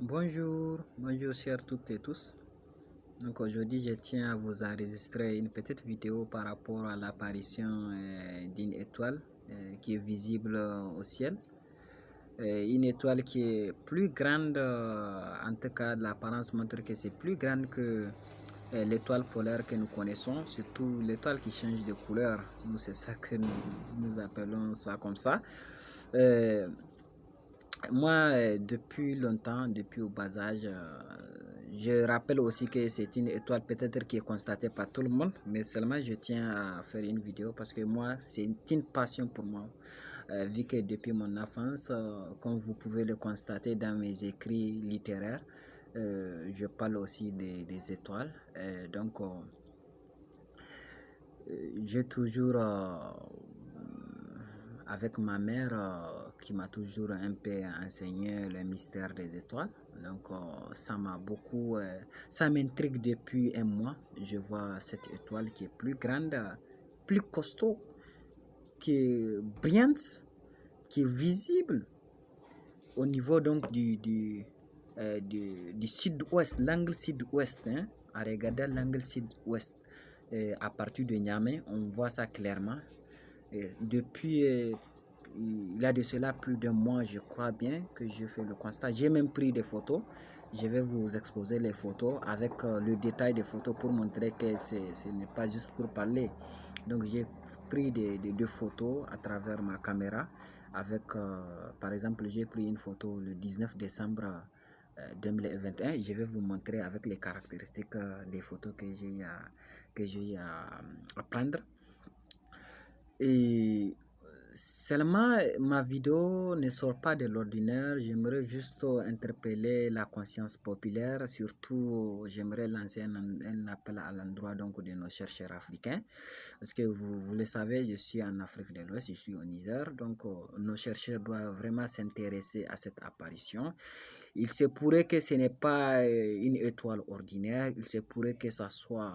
Bonjour chers toutes et tous. Donc aujourd'hui je tiens à vous enregistrer une petite vidéo par rapport à l'apparition d'une étoile qui est visible au ciel. Une étoile qui est plus grande, en tout cas l'apparence montre que c'est plus grande que l'étoile polaire que nous connaissons, surtout l'étoile qui change de couleur. Nous c'est ça que nous appelons ça comme ça. Euh, Moi, depuis longtemps, depuis au bas âge, je rappelle aussi que c'est une étoile peut-être qui est constatée par tout le monde, mais seulement je tiens à faire une vidéo parce que moi, c'est une passion pour moi. Vu que depuis mon enfance, comme vous pouvez le constater dans mes écrits littéraires, je parle aussi des étoiles. J'ai toujours avec ma mère qui m'a toujours un peu enseigné le mystère des étoiles. Donc ça m'a beaucoup, ça m'intrigue depuis un mois. Je vois cette étoile qui est plus grande, plus costaud, qui est brillante, qui est visible au niveau donc du sud-ouest, l'angle sud-ouest. Hein, à regarder l'angle sud-ouest à partir de Niamey, on voit ça clairement. Depuis il y a de cela plus d'un mois, je crois bien que je fais le constat. J'ai même pris des photos. Je vais vous exposer les photos avec le détail des photos pour montrer que ce n'est pas juste pour parler. Donc j'ai pris des photos à travers ma caméra. Avec, par exemple, j'ai pris une photo le 19 décembre 2021. Je vais vous montrer avec les caractéristiques des photos que j'ai à prendre. Et seulement ma vidéo ne sort pas de l'ordinaire. J'aimerais juste interpeller la conscience populaire. Surtout, j'aimerais lancer un appel à l'endroit donc de nos chercheurs africains. Parce que vous le savez, je suis en Afrique de l'Ouest, je suis au Niger. Donc, nos chercheurs doivent vraiment s'intéresser à cette apparition. Il se pourrait que ce n'est pas une étoile ordinaire. Il se pourrait que ça soit,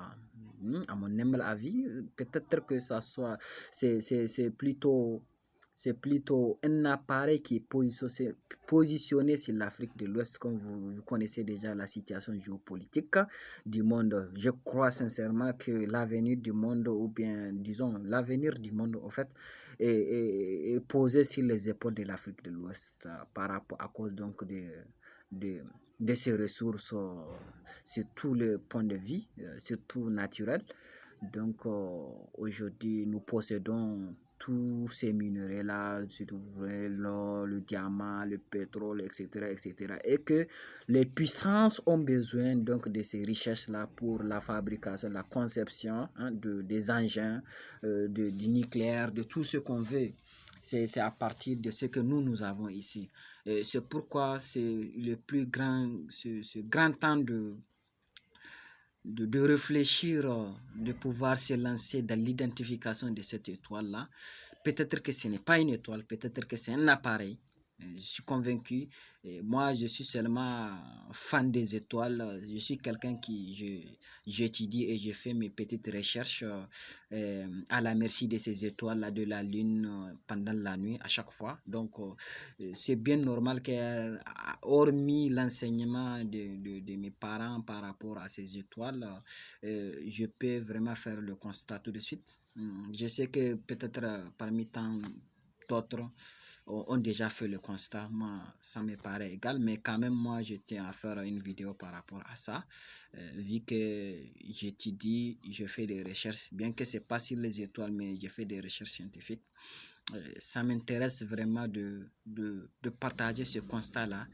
à mon humble avis, peut-être que ça soit, c'est plutôt, c'est plutôt un appareil qui est positionné sur l'Afrique de l'Ouest, comme vous connaissez déjà la situation géopolitique du monde. Je crois sincèrement que l'avenir du monde, ou bien, disons, l'avenir du monde, en fait, est posé sur les épaules de l'Afrique de l'Ouest par rapport à cause donc de, de ces ressources sur tous les points de vue, surtout naturels. Donc aujourd'hui, nous possédons tous ces minerais-là, surtout l'or, le diamant, le pétrole, etc., etc. Et que les puissances ont besoin donc de ces richesses-là pour la fabrication, la conception hein, des engins, du nucléaire, de tout ce qu'on veut. C'est à partir de ce que nous avons ici. C'est pourquoi c'est le plus grand, ce grand temps de réfléchir, de pouvoir se lancer dans l'identification de cette étoile-là. Peut-être que ce n'est pas une étoile, peut-être que c'est un appareil. Je suis convaincu. Et moi, je suis seulement fan des étoiles. Je suis quelqu'un j'étudie et je fais mes petites recherches à la merci de ces étoiles-là, de la Lune pendant la nuit, à chaque fois. Donc, c'est bien normal que, hormis l'enseignement de mes parents par rapport à ces étoiles, je peux vraiment faire le constat tout de suite. Je sais que peut-être parmi tant d'autres ont déjà fait le constat. Moi, ça me paraît égal, mais quand même, moi, je tiens à faire une vidéo par rapport à ça. Vu que j'étudie, je fais des recherches, bien que ce n'est pas sur les étoiles, mais je fais des recherches scientifiques. Ça m'intéresse vraiment de partager ce constat-là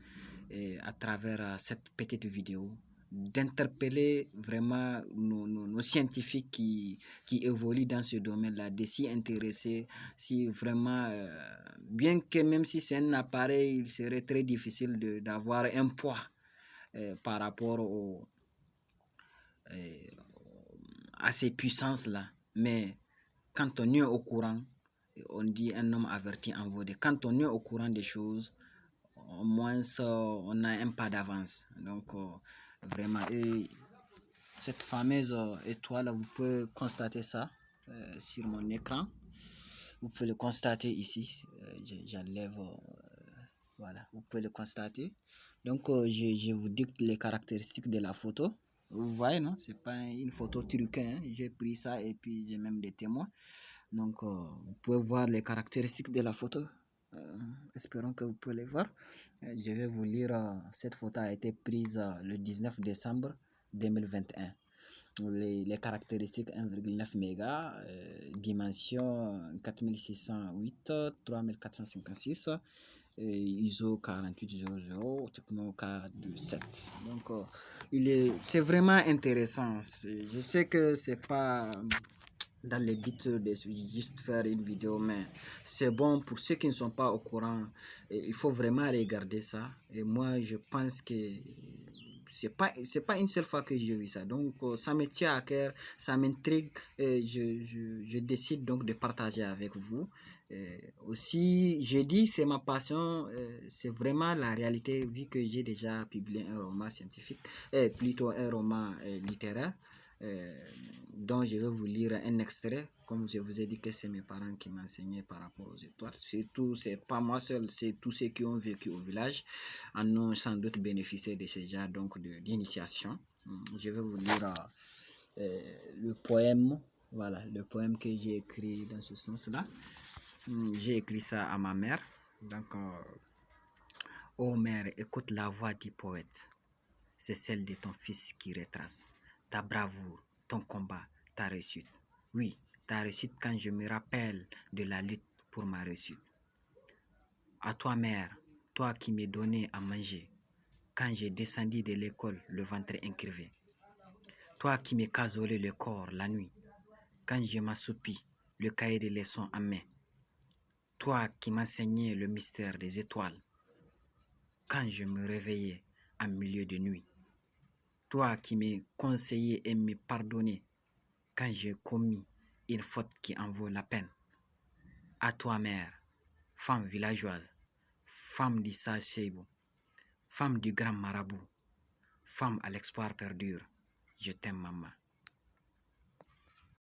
à travers cette petite vidéo, d'interpeller vraiment nos scientifiques qui évoluent dans ce domaine-là, de s'y intéresser, si vraiment, bien que même si c'est un appareil, il serait très difficile d'avoir un poids par rapport euh, à ces puissances-là. Mais quand on est au courant, on dit un homme averti en vaut deux. Quand on est au courant des choses, au moins on a un pas d'avance. Donc vraiment, et cette fameuse étoile, vous pouvez constater ça sur mon écran. Vous pouvez le constater ici. J'enlève, voilà, vous pouvez le constater. Donc, je vous dicte les caractéristiques de la photo. Vous voyez, non? C'est pas une photo truquée, hein. J'ai pris ça et puis j'ai même des témoins. Donc, vous pouvez voir les caractéristiques de la photo. Euh, Espérons que vous pouvez les voir. Je vais vous lire. Cette photo a été prise le 19 décembre 2021. Les caractéristiques 1,9 mégas, dimension 4608, 3456, ISO 4800, Techno K27. Donc, c'est vraiment intéressant. Je sais que c'est pas dans les buts de juste faire une vidéo, mais c'est bon pour ceux qui ne sont pas au courant. Et il faut vraiment regarder ça. Et moi, je pense que c'est pas une seule fois que j'ai vu ça. Donc, ça me tient à cœur, ça m'intrigue. Et je décide donc de partager avec vous. Aussi, j'ai dit, c'est ma passion, c'est vraiment la réalité, vu que j'ai déjà publié un roman scientifique, plutôt un roman littéraire. euh, dont je vais vous lire un extrait. Comme je vous ai dit que c'est mes parents qui m'enseignaient par rapport aux étoiles. Surtout, c'est pas moi seul, c'est tous ceux qui ont vécu au village en ont sans doute bénéficié de ce genre donc d'initiation. Je vais vous lire le poème, voilà, le poème que j'ai écrit dans ce sens-là. J'ai écrit ça à ma mère. Donc, ô mère, écoute la voix du poète. C'est celle de ton fils qui retrace ta bravoure, ton combat, ta réussite. Oui, ta réussite quand je me rappelle de la lutte pour ma réussite. À toi, mère, toi qui m'as donné à manger quand j'ai descendu de l'école le ventre incurvé. Toi qui m'as casolé le corps la nuit quand je m'assoupis le cahier de leçons en main. Toi qui m'enseignais le mystère des étoiles quand je me réveillais en milieu de nuit. Toi qui m'as conseillé et me pardonné quand j'ai commis une faute qui en vaut la peine. À toi, mère, femme villageoise, femme du sage Seibou, femme du grand marabout, femme à l'espoir perdure, je t'aime, maman.